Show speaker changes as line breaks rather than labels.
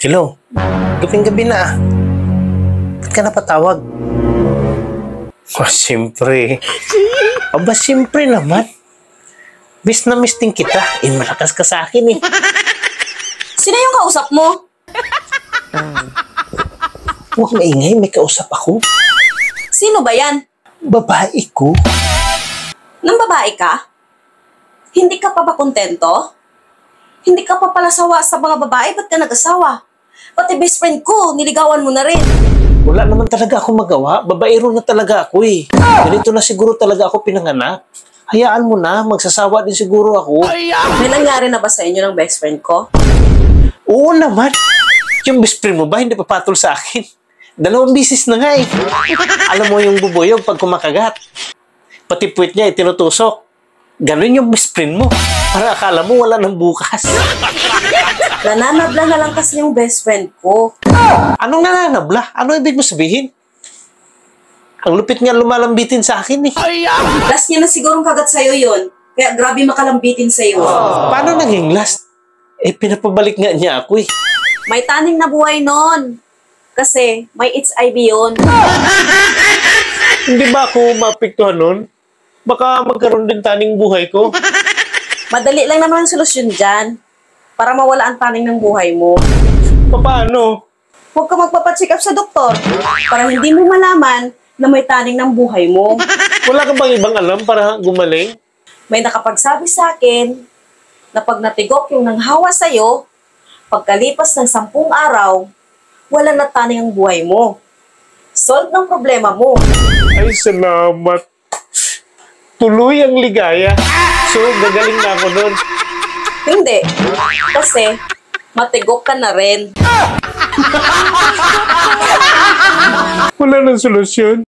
Hello, gabing-gabi na ah. Ba't ka napatawag? Oh, siyempre. Aba, siyempre naman. Miss na miss din kita. Malakas ka sa akin eh.
Sino yung kausap mo?
Huwag maingay, may kausap ako.
Sino ba yan?
Babae ko.
Nang babae ka? Hindi ka pa ba kontento? Hindi ka pa pala sawa sa mga babae? Ba't ka nag-asawa? Pati best friend ko, niligawan mo na rin.
Wala naman talaga ako magawa. Babaero na talaga ako eh. Ganito na siguro talaga ako pinanganak. Hayaan mo na, magsasawa din siguro ako.
May nangyari na ba sa inyo ng best friend ko?
Oo naman. Yung best friend mo ba hindi papatol sa akin? 2 bisis na nga eh. Alam mo yung bubuyog pag kumakagat. Pati puwit niya tinutusok. Ganun yung best friend mo. Para akala mo wala nang bukas.
Nananabla na lang kasi yung best friend ko.
Anong nananabla? Ano ibig mo sabihin? Ang lupit nga lumalambitin sa akin eh.
Last niya na sigurong kagat sa'yo yun. Kaya grabe makalambitin sa'yo.
Paano naging last? Eh, pinapabalik nga niya ako eh.
May taning na buhay nun. Kasi may HIV yun.
Hindi ba ako maapektuhan nun? Baka magkaroon din taning buhay ko.
Madali lang naman ang solusyon dyan. Para mawala ang taning ng buhay mo.
Paano?
Huwag ka magpapacheck up sa doktor. Para hindi mo malaman na may taning ng buhay mo.
Wala ka bang ibang alam para gumaling?
May nakapagsabi sa akin na pag natigok yung nanghawa sa'yo, pagkalipas ng 10 araw, wala na taning ang buhay mo. Solve ng problema mo.
Ay, salamat. Tuloy ang ligaya. So, gagaling na ako nun.
Hindi. Kasi, matigok ka na rin.
Wala nang solusyon.